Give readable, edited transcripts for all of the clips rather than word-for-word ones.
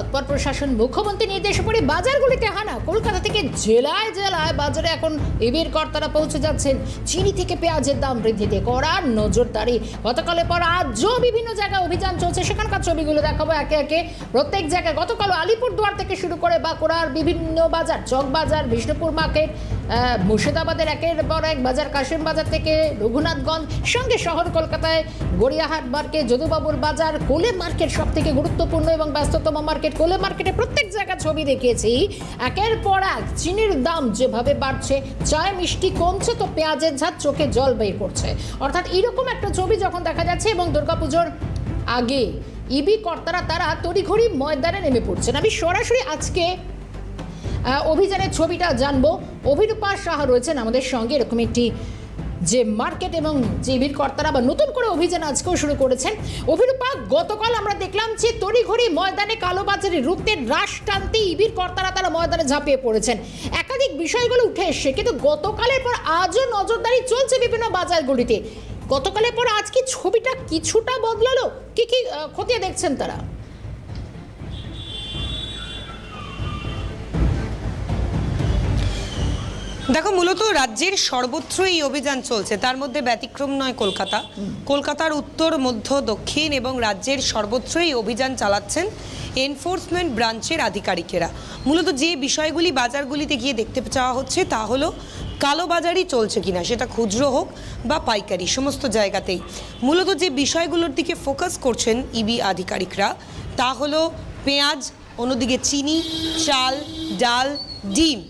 তৎপর প্রশাসন। মুখ্যমন্ত্রী নির্দেশে পড়ে বাজারগুলিতে হানা। কলকাতা থেকে জেলায় জেলায় বাজারে এখন ইবির কর্তারা পৌঁছে যাচ্ছেন। চিনি থেকে পেঁয়াজের দাম বৃদ্ধিতে কড়া নজরদারি। গতকালের পর আজও বিভিন্ন জায়গায় অভিযান চলছে, সেখানকার ছবিগুলো দেখাবো একে একে। প্রত্যেক জায়গায় গতকাল আলিপুরদুয়ার থেকে শুরু করে বাঁকুড়ার বিভিন্ন বাজার, চক বাজার, বিষ্ণুপুর মার্কেট, মুর্শিদাবাদের একের পর এক বাজার, কাশিম বাজার থেকে রঘুনাথগঞ্জ, সঙ্গে শহর কলকাতায় গড়িয়াহাট মার্কেট, যদুবাবুর বাজার, কোলে মার্কেট সব থেকে গুরুত্বপূর্ণ এবং ব্যস্ততম মার্কেট। কোলে মার্কেটে প্রত্যেক জায়গায় ছবি দেখিয়েছি। একের পর এক চিনির দাম যেভাবে বাড়ছে, চায় মিষ্টি কমছে তো পেঁয়াজের ঝাঁজ চোখে জল বের করছে। অর্থাৎ এইরকম একটা ছবি যখন দেখা যাচ্ছে এবং দুর্গাপুজোর আগে ইবি কর্তারা তারা তড়িঘড়ি ময়দানে নেমে পড়ছেন। আমি সরাসরি আজকে অভিযানের ছবিটা জানবো। অভিরূপা সাহা রয়েছেন আমাদের সঙ্গে। এরকম একটি যে মার্কেট এবং যে ইবির কর্তারা বা নতুন করে অভিযান আজকেও শুরু করেছেন। অভিরূপা, গতকাল আমরা দেখলাম যে তড়িঘড়ি ময়দানে কালোবাজারি রুখতে রাশ টানতে ইবির কর্তারা তারা ময়দানে ঝাঁপিয়ে পড়েছেন। একাধিক বিষয়গুলো উঠে এসছে, কিন্তু গতকালের পর আজও নজরদারি চলছে বিভিন্ন বাজারগুলিতে। গতকালের পর আজ কি ছবিটা কিছুটা বদলালো? কি কি খতিয়ে দেখছেন তারা? দেখো, মূলত রাজ্যের সর্বত্র এই অভিযান চলছে, তার মধ্যে ব্যতিক্রম নয় কলকাতা। কলকাতার উত্তর, মধ্য, দক্ষিণ এবং রাজ্যের সর্বত্র এই অভিযান চালাচ্ছেন এনফোর্সমেন্ট ব্রাঞ্চের আধিকারিকেরা। মূলত যে বিষয়গুলি বাজারগুলিতে গিয়ে দেখতে চাওয়া হচ্ছে তা হলো কালোবাজারি চলছে কিনা, সেটা খুচরো হোক বা পাইকারি, সমস্ত জায়গাতেই মূলত যে বিষয়গুলোর দিকে ফোকাস করছেন ইবি আধিকারিকরা তা হলো পেঁয়াজ, অন্যদিকে চিনি, চাল, ডাল, ডিম।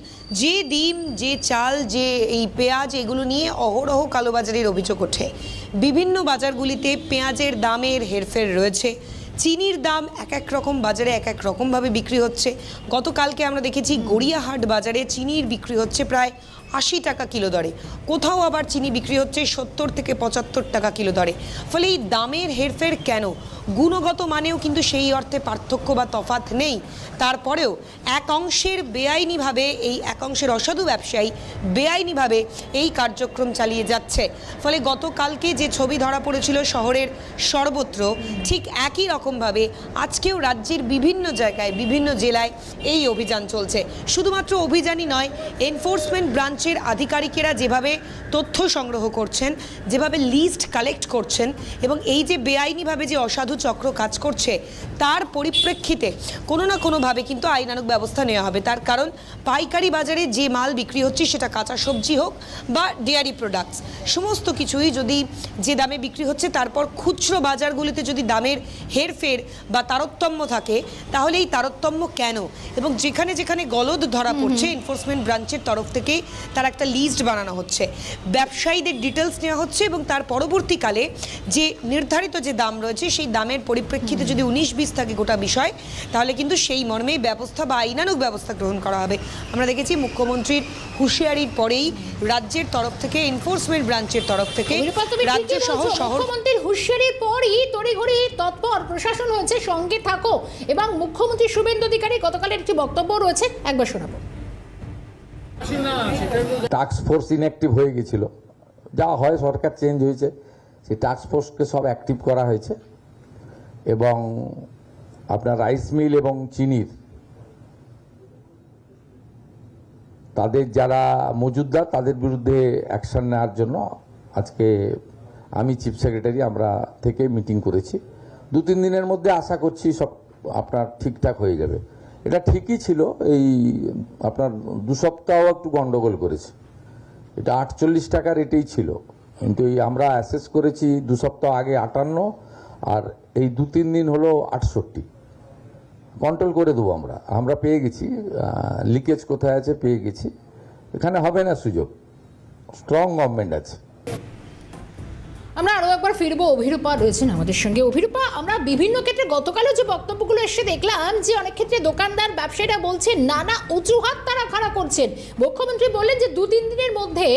যে ডিম, যে চাল, যে এই পেঁয়াজ, এগুলো নিয়ে অহরহ কালোবাজারির অভিযোগ ওঠে। বিভিন্ন বাজারগুলিতে পেঁয়াজের দামের হেরফের রয়েছে। চিনির দাম এক এক রকম বাজারে এক এক রকমভাবে বিক্রি হচ্ছে। গতকালকে আমরা দেখেছি গড়িয়াহাট বাজারে চিনির বিক্রি হচ্ছে প্রায় 80 টাকা কিলো দরে, কোথাও আবার চিনি বিক্রি হচ্ছে 70 থেকে 75 টাকা কিলো দরে। ফলে এই দামের হেরফের কেন? গুণগত মানেও কিন্তু সেই অর্থে পার্থক্য বা তফাৎ নেই। তারপরেও এক অংশের বেআইনিভাবে, এই এক অংশের অসাধু ব্যবসায়ী বেআইনিভাবে এই কার্যক্রম চালিয়ে যাচ্ছে। ফলে গতকালকে যে ছবি ধরা পড়েছিল শহরের সর্বত্র, ঠিক একই রকমভাবে আজকেও রাজ্যের বিভিন্ন জায়গায়, বিভিন্ন জেলায় এই অভিযান চলছে। শুধুমাত্র অভিযানই নয়, এনফোর্সমেন্ট ব্রাঞ্চের আধিকারিকেরা যেভাবে তথ্য সংগ্রহ করছেন, যেভাবে লিস্ট কালেক্ট করছেন এবং এই যে বেআইনিভাবে যে অসাধু চক্র কাজ করছে, তার পরিপ্রেক্ষিতে কোনো না কোনোভাবে কিন্তু আইনানুগ ব্যবস্থা নেওয়া হবে। তার কারণ পাইকারি বাজারে যে মাল বিক্রি হচ্ছে, সেটা কাঁচা সবজি হোক বা ডেয়ারি প্রোডাক্টস, সমস্ত কিছুই যদি যে দামে বিক্রি হচ্ছে, তারপর খুচরো বাজারগুলিতে যদি দামের হেরফের বা তারতম্য থাকে, তাহলে এই তারতম্য কেন? এবং যেখানে যেখানে গলদ ধরা পড়ছে, এনফোর্সমেন্ট ব্রাঞ্চের তরফ থেকে তার একটা লিস্ট বানানো হচ্ছে, ব্যবসায়ীদের ডিটেলস নেওয়া হচ্ছে এবং তার পরবর্তীকালে যে নির্ধারিত যে দাম রয়েছে, সেই দামের পরিপ্রেক্ষিতে যদি 19-20 থাকে গোটা বিষয়, তাহলে কিন্তু সেই মর্মেই ব্যবস্থা বা আইনানুগ ব্যবস্থা গ্রহণ করা হবে। আমরা দেখেছি মুখ্যমন্ত্রীর হুঁশিয়ারির পরেই রাজ্যের তরফ থেকে, এনফোর্সমেন্ট ব্রাঞ্চের তরফ থেকে রাজ্য সহ শহর, মুখ্যমন্ত্রীর হুঁশিয়ারির পরই তড়িঘড়ি তৎপর প্রশাসন হয়েছে, সঙ্গে থাকো। এবং মুখ্যমন্ত্রী শুভেন্দু অধিকারী গতকালের একটি বক্তব্য রয়েছে, একবার শোনাবো। টাস্ক ফোর্স ইনঅ্যাক্টিভ হয়ে গেছিল, যা হয়, সরকার চেঞ্জ হয়েছে, সেই টাস্ক ফোর্সকে সব অ্যাক্টিভ করা হয়েছে এবং আপনার রাইস মিল এবং চিনির তাদের যারা মজুদদার, তাদের বিরুদ্ধে অ্যাকশন নেওয়ার জন্য আজকে আমি চিফ সেক্রেটারি আমরা থেকে মিটিং করেছি। 2-3 দিনের মধ্যে আশা করছি সব আপনার ঠিকঠাক হয়ে যাবে। এটা ঠিকই ছিল, এই আপনার 2 সপ্তাহ একটু গন্ডগোল করেছে। এটা 48 টাকা রেটেই ছিল, কিন্তু এই আমরা অ্যাসেস করেছি 2 সপ্তাহ আগে 58, আর এই 2-3 দিন হলো 68। কন্ট্রোল করে দেবো আমরা পেয়ে গেছি, লিকেজ কোথায় আছে পেয়ে গেছি, এখানে হবে না সুযোগ, স্ট্রং গভর্নমেন্ট আছে। আমরা আরও একবার ফিরবো, অভিরূপা রয়েছেন আমাদের সঙ্গে। অভিরূপা, আমরা বিভিন্ন ক্ষেত্রে গতকালও যে বক্তব্যগুলো এসে দেখলাম যে অনেক ক্ষেত্রে দোকানদার, ব্যবসায়ীরা বলছেন নানা অজুহাত তারা খাড়া করছেন। মুখ্যমন্ত্রী বললেন যে 2-3 দিনের মধ্যে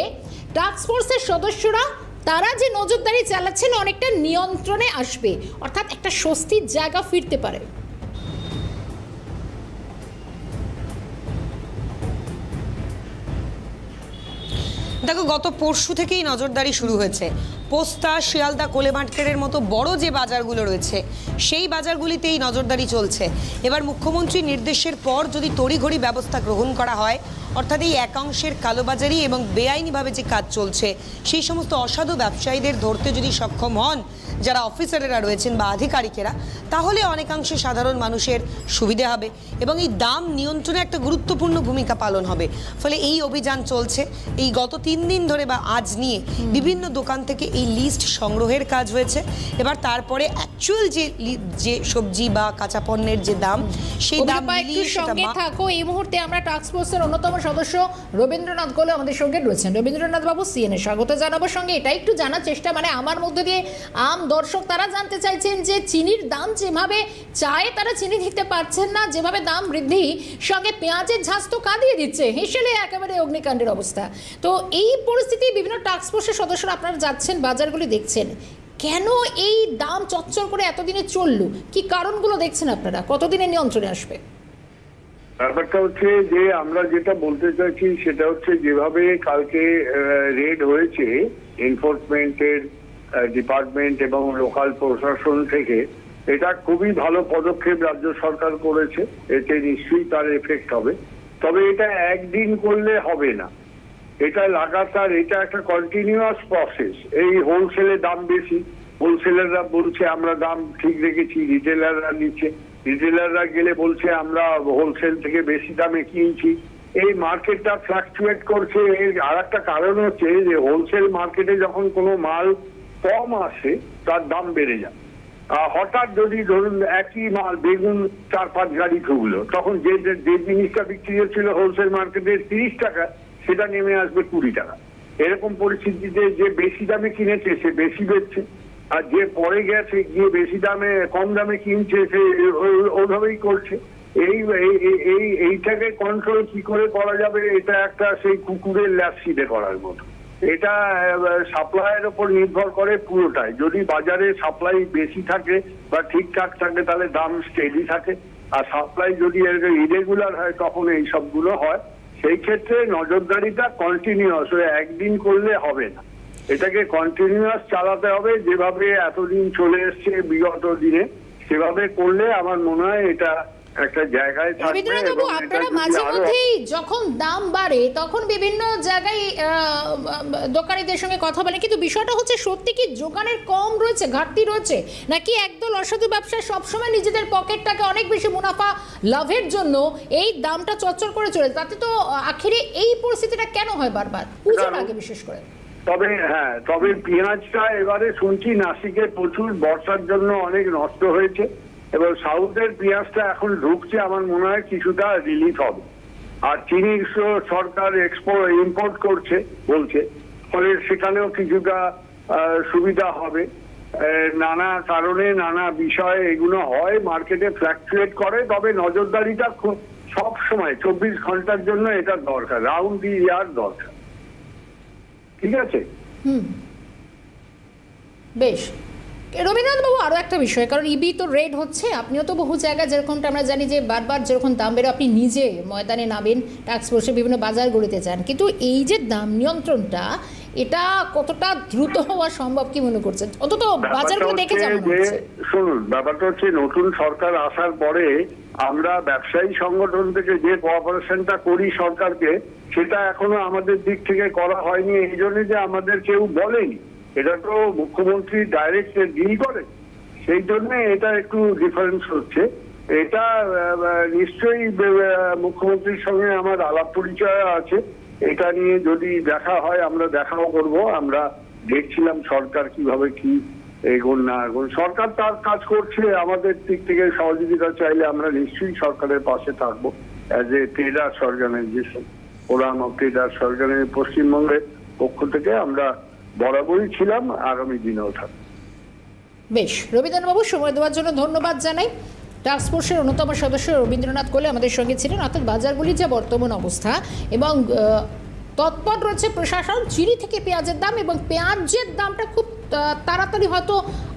টাস্ক ফোর্সের সদস্যরা তারা যে নজরদারি চালাচ্ছেন অনেকটা নিয়ন্ত্রণে আসবে, অর্থাৎ একটা স্বস্তির জায়গা ফিরতে পারে। দেখো, গত পরশু থেকেই নজরদারি শুরু হয়েছে। পোস্তা, শিয়ালদা, কোলে মার্কেটের মতো বড় যে বাজারগুলো রয়েছে সেই বাজারগুলিতেই নজরদারি চলছে। এবার মুখ্যমন্ত্রীর নির্দেশের পর যদি তড়িঘড়ি ব্যবস্থা গ্রহণ করা হয়, অর্থাৎ এই একাংশের কালোবাজারি এবং বেআইনিভাবে যে কাজ চলছে সেই সমস্ত অসাধু ব্যবসায়ীদের ধরতে যদি সক্ষম হন যারা অফিসারেরা রয়েছেন বা আধিকারিকেরা, তাহলে অনেকাংশে সাধারণ মানুষের সুবিধে হবে এবং এই দাম নিয়ন্ত্রণে একটা গুরুত্বপূর্ণ ভূমিকা পালন হবে। ফলে এই অভিযান চলছে। এই গত 3 দিন ধরে বা আজ নিয়ে বিভিন্ন দোকান থেকে এই লিস্ট সংগ্রহের কাজ হয়েছে। এবার তারপরে অ্যাকচুয়াল যে সবজি বা কাঁচা পণ্যের যে দাম, সেই দাম মিলিয়ে সেটা সঙ্গে থাকো। এই মুহূর্তে আমরা টাস্ক ফোর্সের অন্যতম সদস্য রবীন্দ্রনাথ গোলে আমাদের সঙ্গে রয়েছেন। রবীন্দ্রনাথ বাবু, সিএনএ স্বাগত জানাবো। সঙ্গে এটা একটু জানার চেষ্টা, মানে আমার মধ্যে দিয়ে আম দর্শক তারা জানতে চাইছেন যে চিনির দাম যেভাবে চায় তারা চিনি দিতে পারছেন না, যেভাবে দাম বৃদ্ধি, সঙ্গে পেঁয়াজের ঝাঁজ তো কাঁদিয়ে দিচ্ছে, হেসেলে একেবারে অগ্নিকাণ্ডের অবস্থা। তো এই পরিস্থিতি বিভিন্ন টাস্ক ফোর্সের সদস্যরা আপনারা যাচ্ছেন, বাজারগুলি দেখছেন, কেন এই দাম চচ্চর করে এতদিনে চললো, কি কারণগুলো দেখছেন আপনারা, কতদিনে নিয়ন্ত্রণে আসবে? ব্যাপারটা হচ্ছে যে আমরা যেটা বলতে চাইছি সেটা হচ্ছে যেভাবে কালকে রেড হয়েছে এনফোর্সমেন্টের ডিপার্টমেন্ট এবং লোকাল প্রশাসন থেকে, এটা খুবই ভালো পদক্ষেপ রাজ্য সরকার করেছে। এতে নিশ্চয়ই তার এফেক্ট হবে, তবে এটা একদিন করলে হবে না, এটা লাগাতার, এটা একটা কন্টিনিউয়াস প্রসেস। এই হোলসেলে দাম বেশি, হোলসেলাররা বলছে আমরা দাম ঠিক রেখেছি, রিটেলাররা নিচ্ছে, রিটেলাররা গেলে বলছে আমরা হোলসেল থেকে বেশি দামে কিনছি। এই মার্কেটটা ফ্লাকচুয়েট করছে। এর আর একটা কারণ হচ্ছে যে হোলসেল মার্কেটে যখন কোনো মাল কম আসে তার দাম বেড়ে যায়। হঠাৎ যদি ধরুন একই মাল বেগুন 4-5 গাড়ি ঢুকলো, তখন যে জিনিসটা বিক্রি হচ্ছিল হোলসেল মার্কেটে 30 টাকা, সেটা নেমে আসবে 20 টাকা। এরকম পরিস্থিতিতে যে বেশি দামে কিনেছে সে বেশি বেচছে, আর যে পরে গেছে গিয়ে বেশি দামে কম দামে কিনছে সে ওইভাবেই করছে। এইটাকে কন্ট্রোল কি করে করা যাবে, এটা একটা সেই কুকুরের ল্যাপসিদে করার মতো। এটা সাপ্লাইয়ের ওপর নির্ভর করে পুরোটাই। যদি বাজারে সাপ্লাই বেশি থাকে বা ঠিকঠাক থাকে তাহলে দাম স্টেডি থাকে, আর সাপ্লাই যদি ইরেগুলার হয় তখন এই সবগুলো হয়। সেই ক্ষেত্রে নজরদারিটা কন্টিনিউয়াস, একদিন করলে হবে না, এটাকে কন্টিনিউয়াস চালাতে হবে। যেভাবে এতদিন চলে এসছে বিগত দিনে, সেভাবে করলে আমার মনে হয় এটা একটা জায়গায় থাকবে। রবীন্দ্রনাথ বাবু, আপনারা মাঝে মধ্যেই যখন দাম বাড়ে তখন বিভিন্ন জায়গায় দোকানীদের সঙ্গে কথা বলেন, কিন্তু বিষয়টা হচ্ছে সত্যি কি যোগানের কম রয়েছে, ঘাটতি রয়েছে, নাকি একদল অসাধু ব্যবসায়ী সবসময় নিজেদের পকেটটাকে অনেক বেশি মুনাফা লাভের জন্য এই দামটা চচ্চর করে চলে? তাতে তো আখেরে এই পরিস্থিতিটা কেন হয় বারবার, পুজোর আগে বিশেষ করে? তবে পেঁয়াজটা এবারে শুনছি নাসিকে প্রচুর বর্ষার জন্য অনেক নষ্ট হয়েছে, এবং সাউথের পেঁয়াজটা এখন ঢুকছে, আমার মনে হয় কিছুটা রিলিফ হবে। আর চিনি সরকার ইম্পোর্ট করছে বলছে, ফলে সেখানেও কিছুটা সুবিধা হবে। নানা কারণে নানা বিষয়ে এগুলো হয়, মার্কেটে ফ্ল্যাকচুয়েট করে। তবে নজরদারিটা খুব সব সময় 24 ঘন্টার জন্য এটা দরকার, রাউন্ড দি ইয়ার দরকার। ঠিক আছে, বেশ। রবীন্দ্রনাথ বাবু, আরও একটা বিষয়, কারণ ইবি তো রেড হচ্ছে, আপনিও তো বহু জায়গায় যেরকমটা আমরা জানি যে বারবার যেরকম দাম বেরো আপনি নিজে ময়দানে নামেন, টাস্ক ফোর্সে বিভিন্ন বাজারগুলিতে যান, কিন্তু এই যে দাম নিয়ন্ত্রণটা, এটা কতটা দ্রুত হওয়া সম্ভব কি মনে করছেন? অন্তত বাজারগুলো দেখে যেমন হচ্ছে। শুনুন, ব্যাপারটা হচ্ছে নতুন সরকার আসার পরে আমরা ব্যবসায়ী সংগঠন থেকে যে কোঅপারেশনটা করি সরকারকে, সেটা এখনো আমাদের দিক থেকে করা হয়নি। এই জন্য যে আমাদের কেউ বলেনি, এটা তো মুখ্যমন্ত্রী ডাইরেক্ট ডিল করে, সেই জন্য এটা একটু ডিফারেন্স হচ্ছে। এটা নিশ্চয়ই মুখ্যমন্ত্রীর সঙ্গে আমার আলাপ পরিচয় আছে, এটা নিয়ে যদি দেখা হয় আমরা দেখাও করব। আমরা দেখছিলাম সরকার কিভাবে কি এগোন না এগোন, সরকার তার কাজ করছে, আমাদের দিক থেকে সহযোগিতা চাইলে আমরা নিশ্চয়ই সরকারের পাশে থাকবো। As a traders organization, forum of traders organization পশ্চিমবঙ্গের পক্ষ থেকে আমরা বরাবরই ছিলাম, আগামী দিনেও থাকবো। বেশ, রবীন্দ্রনাথবাবু, সময় দেওয়ার জন্য ধন্যবাদ জানাই। টাস্ক ফোর্সের অন্যতম সদস্য রবীন্দ্রনাথ কোলে আমাদের সঙ্গে ছিলেন। অর্থাৎ বাজারগুলির যে বর্তমান অবস্থা এবং তৎপর রয়েছে প্রশাসন, চিনি থেকে পেঁয়াজের দাম, এবং পেঁয়াজের দামটা খুব তাড়াতাড়ি হয়তো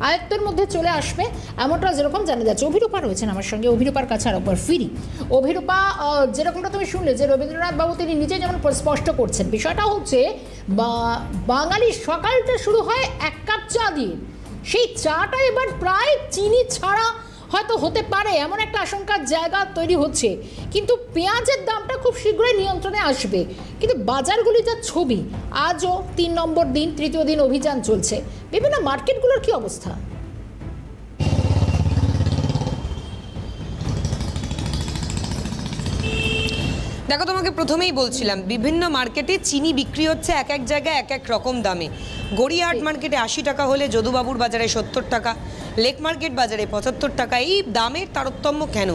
আয়ত্তের মধ্যে চলে আসবে, এমনটা যেরকম জানা যাচ্ছে। অভিরূপা রয়েছেন আমার সঙ্গে, অভিরূপার কাছে আরেকবার ফিরি। অভিরূপা, যেরকমটা তুমি শুনলে যে রবীন্দ্রনাথ বাবু তিনি নিজে যেমন স্পষ্ট করছেন, বিষয়টা হচ্ছে বাঙালির সকালটা শুরু হয় এক কাপ চা দিয়ে, সেই চাটা এবার প্রায় চিনি ছাড়া হয়তো হতে পারে এমন একটা আশঙ্কার জায়গা তৈরি হচ্ছে। কিন্তু পেঁয়াজের দামটা খুব শীঘ্রই নিয়ন্ত্রণে আসবে, কিন্তু বাজারগুলি যা ছবি, আজও 3 নম্বর দিন, তৃতীয় দিন অভিযান চলছে, বিভিন্ন মার্কেটগুলোর কি অবস্থা? দেখো, তোমাকে প্রথমেই বলছিলাম বিভিন্ন মার্কেটে চিনি বিক্রি হচ্ছে এক এক জায়গায় এক এক রকম দামে। গড়িয়াহাট মার্কেটে 80 টাকা হলে যদুবাবুর বাজারে 70 টাকা, লেক মার্কেট বাজারে 75 টাকা। এই দামের তারতম্য কেন?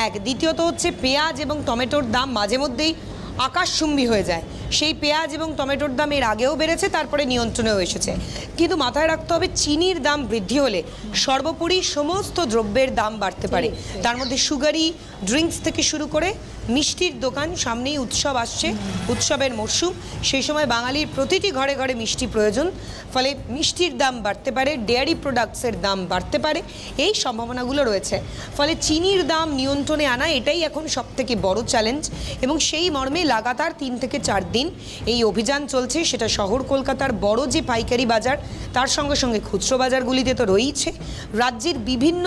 এক, দ্বিতীয়ত হচ্ছে পেঁয়াজ এবং টমেটোর দাম মাঝে মধ্যেই আকাশচুম্বী হয়ে যায়। সেই পেঁয়াজ এবং টমেটোর দাম এর আগেও বেড়েছে, তারপরে নিয়ন্ত্রণেও এসেছে। কিন্তু মাথায় রাখতে হবে, চিনির দাম বৃদ্ধি হলে সর্বোপরি সমস্ত দ্রব্যের দাম বাড়তে পারে। তার মধ্যে সুগারি ড্রিঙ্কস থেকে শুরু করে মিষ্টির দোকান, সামনেই উৎসব আসছে, উৎসবের মরশুম, সেই সময় বাঙালির প্রতিটি ঘরে ঘরে মিষ্টি প্রয়োজন, ফলে মিষ্টির দাম বাড়তে পারে, ডেয়ারি প্রোডাক্টসের দাম বাড়তে পারে, এই সম্ভাবনাগুলো রয়েছে। ফলে চিনির দাম নিয়ন্ত্রণে আনা এটাই এখন সবথেকে বড় চ্যালেঞ্জ, এবং সেই মর্মে লাগাতার 3 থেকে 4 দিন এই অভিযান চলছে। সেটা শহর কলকাতার বড় যে পাইকারি বাজার, তার সঙ্গে সঙ্গে খুচরো বাজারগুলিতে তো রয়েছে, রাজ্যের বিভিন্ন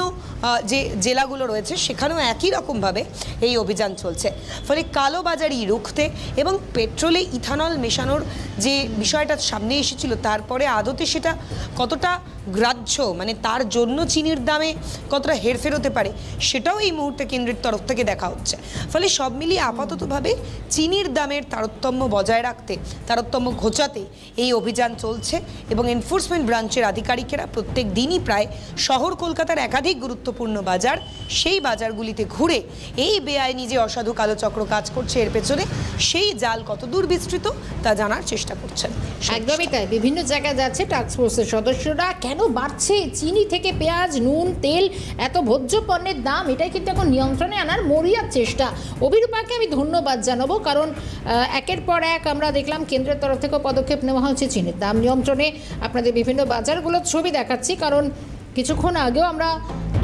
যে জেলাগুলো রয়েছে সেখানেও একই রকমভাবে এই অভিযান চলছে। ফলে কালোবাজারি রুখতে এবং পেট্রোলে ইথানল মেশানোর যে বিষয়টা সামনে এসেছিল, তারপরে আদতে সেটা কতটা গ্রাহ্য, মানে তার জন্য চিনির দামে কতটা হেরফের হতে পারে, সেটাও এই মুহূর্তে কেন্দ্রের তরফ থেকে দেখা হচ্ছে। ফলে সব মিলিয়ে আপাততভাবে চিনির দামের তারতম্য বজায় রাখতে, তারতম্য ঘোচাতে এই অভিযান চলছে, এবং এনফোর্সমেন্ট ব্রাঞ্চের আধিকারিকেরা প্রত্যেক দিনই প্রায় শহর কলকাতার একাধিক গুরুত্বপূর্ণ বাজার, সেই বাজারগুলিতে ঘুরে এই বেআইনি যে অসাধু কালো চক্র কাজ করছে এর পেছনে সেই জাল কতদূর বিস্তৃত তা জানার চেষ্টা করছেন। একদমই তাই, বিভিন্ন জায়গায় যাচ্ছে টাস্কফোর্সের সদস্যরা। কেন বাড়ছে চিনি থেকে পেঁয়াজ, নুন, তেল, এত ভোজ্য পণ্যের দাম, এটাই কিন্তু এখন নিয়ন্ত্রণে আনার মরিয়ার চেষ্টা। অভিরূপাকে আমি ধন্যবাদ জানাবো, কারণ একের পর এক আমরা দেখলাম কেন্দ্রের তরফ থেকেও পদক্ষেপ নেওয়া হচ্ছে চিনির দাম নিয়ন্ত্রণে। আপনাদের বিভিন্ন বাজারগুলোর ছবি দেখাচ্ছি, কারণ কিছুক্ষণ আগেও আমরা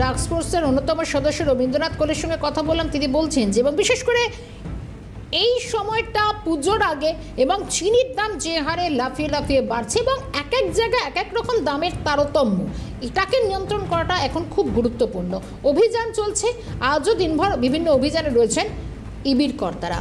টাস্কফোর্সের অন্যতম সদস্য রবীন্দ্রনাথ কোলের সঙ্গে কথা বললাম। তিনি বলছেন যে, এবং বিশেষ করে এই সময়টা পুজোর আগে, এবং চিনির দাম যে হারে লাফিয়ে লাফিয়ে বাড়ছে, এবং এক এক জায়গায় এক এক রকম দামের তারতম্য, এটাকে নিয়ন্ত্রণ করাটা এখন খুব গুরুত্বপূর্ণ। অভিযান চলছে, আজও দিনভর বিভিন্ন অভিযানে রয়েছেন ইবির কর্তারা।